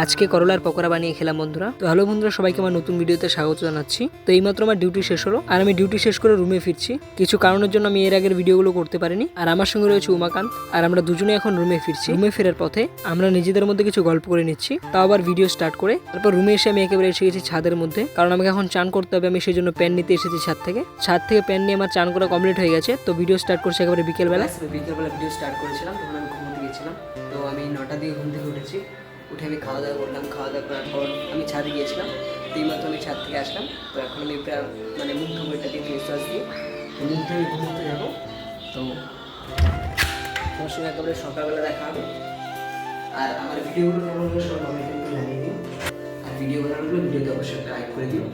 আজকে করলার পকোড়া বানিয়ে খেলাম বন্ধুরা। তো হ্যালো বন্ধুরা, সবাইকে আমার নতুন ভিডিওতে স্বাগত জানাচ্ছি। তো এইমাত্র আমার ডিউটি শেষ হলো আর আমি ডিউটি শেষ করে রুমে ফিরছি। কিছু কারণের জন্য আমি এর আগের ভিডিওগুলো করতে পারিনি। আর আমার সঙ্গে রয়েছে উমাকান্ত, আর আমরা দুজনে এখন রুমে ফিরছি। রুমে ফেরার পথে আমরা নিজেদের মধ্যে কিছু গল্প করে নিচ্ছি, তাও আবার ভিডিও স্টার্ট করে। তারপর রুমে এসে আমি একেবারে এসে গেছি ছাদের মধ্যে, কারণ আমাকে এখন চান করতে হবে। আমি সেই জন্য প্যান নিতে এসেছি ছাদ থেকে প্যান নিয়ে আমার চান করা কমপ্লিট হয়ে গেছে। তো ভিডিও স্টার্ট করছি একেবারে বিকেলবেলা ভিডিও স্টার্ট করেছিলাম, তখন আমি ঘুমোতে গেছিলাম। তো আমি 9টা দিয়ে ঘুম থেকে উঠেছি। উঠে আমি খাওয়া দাওয়া করলাম। খাওয়া দাওয়া করার পর আমি ছাদে গিয়েছিলাম। তো এইমাত্র আমি ছাদ থেকে আসলাম। তো এখন আমি প্রায় মুখ ধুবো, এটা দিয়ে ফেস ওয়াশ দিয়ে মুখ ধুয়ে ঘুমোতে যাবো। তো তোমার সঙ্গে একেবারে সকালবেলা দেখা হবে। আর আমার ভিডিওগুলো কেমন হলো সব আমি কিন্তু জানিয়ে দিই। আর ভিডিও বানানোগুলো ভিডিওতে অবশ্যই একটা লাইক করে দিও।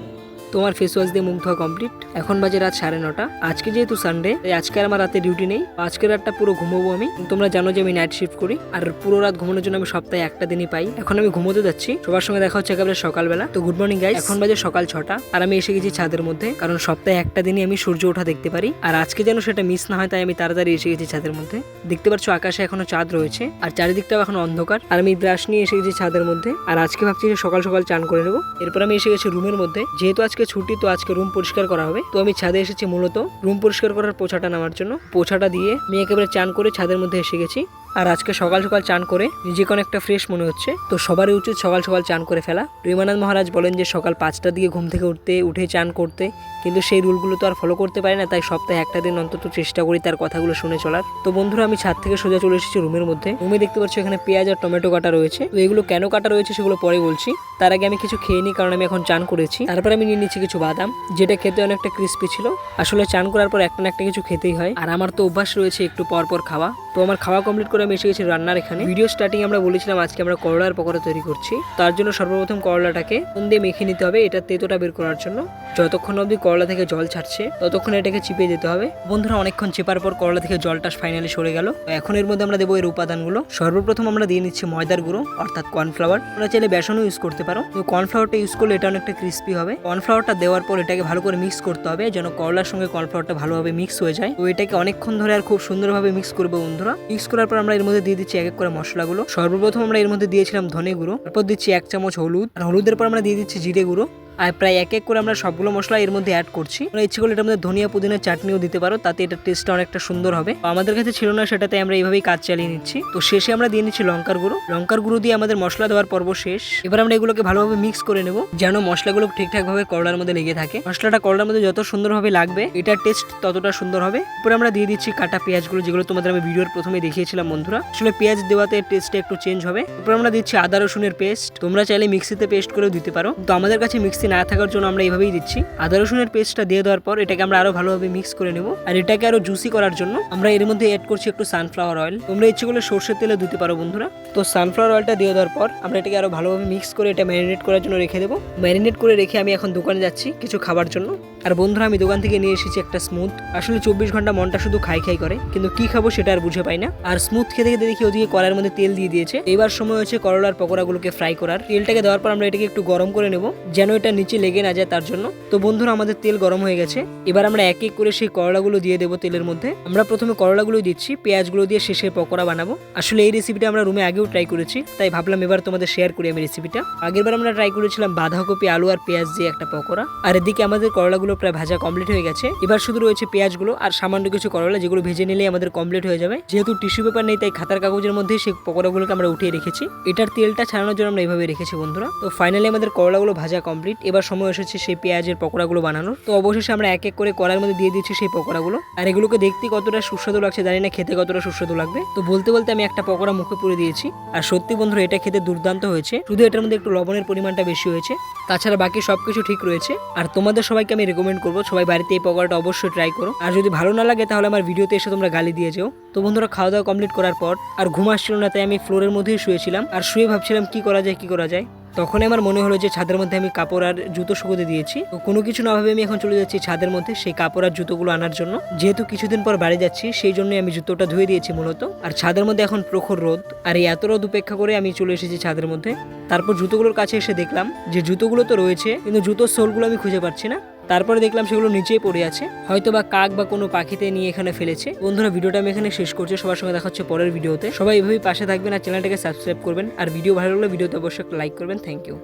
তোমার ফেস ওয়াশ দিয়ে মুখ ধোয়া কমপ্লিট। এখন বাজে রাত 9:30। আজকে যেহেতু সানডে, তাই আজকে আর আমার রাতে ডিউটি নেই। আজকের রাতটা পুরো ঘুমোবো আমি। তোমরা জানো যে আমি নাইট শিফট করি, আর পুরো রাত ঘুমানোর জন্য আমি সপ্তাহে একটা দিনই পাই। এখন আমি ঘুমোতে যাচ্ছি, সবার সঙ্গে দেখা হচ্ছে একেবারে সকালবেলা। তো গুড মর্নিং গাইস, এখন বাজে সকাল 6টা আর আমি এসে গেছি ছাদের মধ্যে, কারণ সপ্তাহে একটা দিনই আমি সূর্য ওঠা দেখতে পারি। আর আজকে যেন সেটা মিস না হয়, তাই আমি তাড়াতাড়ি এসে গেছি ছাদের মধ্যে। দেখতে পাচ্ছ আকাশে এখনো চাঁদ রয়েছে, আর চারিদিকটাও এখন অন্ধকার। আর আমি ব্রাশ নিয়ে এসে গেছি ছাদের মধ্যে। আর আজকে ভাবছি যে সকাল সকাল চান করে নেবো। এরপর আমি এসে গেছি রুমের মধ্যে। যেহেতু আজকে ছুটি, তো আজকে রুম পরিষ্কার করা হবে। তো আমি ছাদে এসেছি মূলত রুম পরিষ্কার করার পোছাটা নেওয়ার জন্য। পোছাটা দিয়ে আমি একেবারে চান করে ছাদের মধ্যে এসে গেছি। আর আজকে সকাল সকাল চান করে নিজেকে অনেকটা ফ্রেশ মনে হচ্ছে। তো সবারই উচিত সকাল সকাল চান করে ফেলা। প্রেমানন্দ মহারাজ বলেন যে সকাল 5টার দিকে ঘুম থেকে উঠে চান করতে, কিন্তু সেই রুলগুলো তো আর ফলো করতে পারি না। তাই সপ্তাহে একটা দিন অন্তত চেষ্টা করি তার কথাগুলো শুনে চলার। তো বন্ধুরা, আমি ছাদ থেকে সোজা চলে এসেছি রুমের মধ্যে। রুমে দেখতে পাচ্ছি এখানে পেঁয়াজ আর টমেটো কাটা রয়েছে। তো এগুলো কেন কাটা রয়েছে সেগুলো পরে বলছি। তার আগে আমি কিছু খেয়ে নিই, কারণ আমি এখন চান করেছি। তারপর আমি নিয়ে নিচ্ছি কিছু বাদাম, যেটা খেতে অনেকটা ক্রিস্পি ছিল। আসলে চান করার পর একটা না একটা কিছু খেতেই হয়, আর আমার তো অভ্যাস রয়েছে একটু পর পর খাওয়া। তো আমার খাওয়া কমপ্লিট করে আমি এসে গেছি রান্নার এখানে। ভিডিও স্টার্টিং আমরা বলেছিলাম আজকে আমরা করলার পকোড়া তৈরি করছি। তার জন্য সর্বপ্রথম করলাটাকে নুন দিয়ে মেখে নিতে হবে, এটা তেতোটা বের করার জন্য। যতক্ষণ অবধি করলা থেকে জল ছাড়ছে ততক্ষণ এটাকে চিপে দিতে হবে। বন্ধুরা, অনেকক্ষণ চেপার পর করলা থেকে জলটা ফাইনালি সরে গেল। এখন এর মধ্যে আমরা দেবো এর উপাদানগুলো। সর্বপ্রথম আমরা দিয়ে নিচ্ছি ময়দার গুঁড়ো, অর্থাৎ কর্নফ্লাওয়ার। তোমরা চাইলে বেসনও ইউজ করতে পারো, কিন্তু কর্নফ্লাওয়ারটা ইউজ করলে এটা অনেকটা ক্রিস্পি হবে। কর্নফ্লাওয়ারটা দেওয়ার পর এটাকে ভালো করে মিক্স করতে হবে, যেন করলার সঙ্গে কর্নফ্লাওয়ারটা ভালোভাবে মিক্স হয়ে যায়। তো এটাকে অনেকক্ষণ ধরে আর খুব সুন্দরভাবে মিক্স করবো বন্ধুরা। মিক্স করার পর আমরা এর মধ্যে দিয়ে দিচ্ছি এক এক করে মশলাগুলো। সর্বপ্রথম আমরা এর মধ্যে দিয়েছিলাম ধনে গুঁড়ো, তারপর দিচ্ছি 1 চামচ হলুদ, আর হলুদের পর আমরা দিয়ে দিচ্ছি জিরে গুঁড়ো। আর প্রায় এক এক করে আমরা সবগুলো মশলা এর মধ্যে অ্যাড করছি। আমরা ইচ্ছে করলে এটার মধ্যে ধনিয়া পুদিনার চাটনিও দিতে পারো, তাতে এটা টেস্টটা অনেকটা সুন্দর হবে। আমাদের কাছে ছিল না, সেটাতে আমরা এইভাবেই কাজ চালিয়ে নিচ্ছি। তো শেষে আমরা দিয়ে নিচ্ছি লঙ্কার গুঁড়ো দিয়ে আমাদের মশলা দেওয়ার পর্ব শেষ। এবার আমরা এগুলোকে ভালোভাবে মিক্স করে নেব, যেন মশলাগুলো ঠিকঠাক ভাবে করলার মধ্যে লেগে থাকে। মশলাটা করলার মধ্যে যত সুন্দরভাবে লাগবে, এটার টেস্ট ততটা সুন্দর হবে। এরপর আমরা দিয়ে দিচ্ছি কাটা পেঁয়াজগুলো, যেগুলো তোমাদের আমি ভিডিওর প্রথমে দেখিয়েছিলাম বন্ধুরা। আসলে পেঁয়াজ দেওয়াতে টেস্টটা একটু চেঞ্জ হবে। এরপর আমরা দিচ্ছি আদা রসুনের পেস্ট। তোমরা চাইলে মিক্সিতে পেস্ট করেও দিতে পারো, তো আমাদের কাছে মিক্সি না থাকার জন্য আমরা এইভাবেই দিচ্ছি। আদা রসুনের পেস্টটা দিয়ে দেওয়ার পর এটাকে আমরা আরো ভালোভাবে মিক্স করে নেব। আর এটাকে আরো জুসি করার জন্য আমরা এর মধ্যে অ্যাড করছি একটু সানফ্লাওয়ার অয়েল। তোমরা ইচ্ছে করলে সরষের তেলে দিতে পারো বন্ধুরা। তো সানফ্লাওয়ার অয়েলটা দিয়ে দেওয়ার পর আমরা এটাকে আরো ভালোভাবে মিক্স করে এটা ম্যারিনেট করার জন্য রেখে দেবো। ম্যারিনেট করে রেখে আমি এখন দোকানে যাচ্ছি কিছু খাবার জন্য। আর বন্ধুরা, আমি দোকান থেকে নিয়ে এসেছি একটা স্মুথ। আসলে 24 ঘন্টা মনটা শুধু খাই করে, কিন্তু কি খাবো সেটা আর বুঝে পাই না। আর স্মুথ খেতে খেতে দেখি ওদিকে কড়াইয়ের মধ্যে তেল দিয়ে দিয়েছে। এবার সময় হচ্ছে করলার পকোড়াগুলোকে ফ্রাই করার। তেলটাকে দেওয়ার পর আমরা এটাকে একটু গরম করে নেব, যেন এটা নিচে লেগে না যায় তার জন্য। তো বন্ধুরা, আমাদের তেল গরম হয়ে গেছে। এবার আমরা এক এক করে সেই করলাগুলো দিয়ে দেবো তেলের মধ্যে। আমরা প্রথমে করলাগুলো দিচ্ছি, পেঁয়াজগুলো দিয়ে শেষে পকোড়া বানাবো। আসলে এই রেসিপিটা আমরা রুমে আগেও ট্রাই করেছি, তাই ভাবলাম এবার তোমাদের শেয়ার করি আমি রেসিপিটা। আগেরবার আমরা ট্রাই করেছিলাম বাঁধাকপি, আলু আর পেঁয়াজ দিয়ে একটা পকোড়া। আর এদিকে আমাদের করলাগুলো প্রায় ভাজা কমপ্লিট হয়ে গেছে। এবার শুধু রয়েছে পেঁয়াজগুলো আর সামান্য কিছু করলা, যেগুলো ভেজে নিলেই আমাদের কমপ্লিট হয়ে যাবে। যেহেতু টিস্যু পেপার নেই, তাই খাতার কাগজের মধ্যে সেই পকোড়াগুলোকে আমরা উঠিয়ে রেখেছি। এটার তেলটা ছাড়ানোর জন্য আমরা এইভাবে রেখেছি বন্ধুরা। তো ফাইনালি আমাদের করলাগুলো ভাজা কমপ্লিট। এবার সময় এসেছে সেই পেঁয়াজের পকোড়াগুলো বানানোর। তো অবশেষে আমরা এক এক করে কড়াইয়ের মধ্যে দিয়ে দিচ্ছি সেই পকোড়াগুলো। আর এগুলোকে দেখতে কতটা সুস্বাদু লাগছে জানি না, খেতে কতটা সুস্বাদু লাগবে। তো বলতে বলতে আমি একটা পকোড়া মুখে পুরে দিয়েছি। আর সত্যি বন্ধুরা, এটা খেতে দুর্দান্ত হয়েছে। শুধু এটার মধ্যে একটু লবণের পরিমাণটা বেশি হয়েছে, তাছাড়া বাকি সবকিছু ঠিক রয়েছে। আর তোমাদের সবাইকে আমি রেকমেন্ড করবো, সবাই বাড়িতে এই পকোড়াটা অবশ্যই ট্রাই করো। আর যদি ভালো না লাগে তাহলে আমার ভিডিওতে এসে তোমরা গালি দিয়ে যাও। তো বন্ধুরা, খাওয়া দাওয়া কমপ্লিট করার পর আর ঘুম আসছিল না, তাই আমি ফ্লোরের মধ্যেই শুয়েছিলাম। আর শুয়ে ভাবছিলাম কি করা যায়। তখন আমার মনে হলো যে ছাদের মধ্যে আমি কাপড় আর জুতো শুকোতে দিয়েছি। তো কোনো কিছু না ভাবে আমি এখন চলে যাচ্ছি ছাদের মধ্যে সেই কাপড় আর জুতোগুলো আনার জন্য। যেহেতু কিছুদিন পর বাড়ি যাচ্ছি, সেই জন্য আমি জুতোটা ধুয়ে দিয়েছি মূলত। আর ছাদের মধ্যে এখন প্রখর রোদ, আর এই এত রোদ উপেক্ষা করে আমি চলে এসেছি ছাদের মধ্যে। তারপর জুতোগুলোর কাছে এসে দেখলাম যে জুতোগুলো তো রয়েছে, কিন্তু জুতোর সোলগুলো আমি খুঁজে পাচ্ছি না। তারপরে দেখলাম সেগুলো নিচেই পড়ে আছে, হয়তো বা কাক বা কোনো পাখিতে নিয়ে এখানে ফেলেছে। বন্ধুরা ভিডিওটা আমি এখানে শেষ করছি, সবার সঙ্গে দেখা হচ্ছে পরের ভিডিওতে। সবাই এভাবেই পাশে থাকবেন আর চ্যানেলটাকে সাবস্ক্রাইব করবেন, আর ভিডিও ভালো লাগলে ভিডিওতে অবশ্যই লাইক করবেন। Thank you.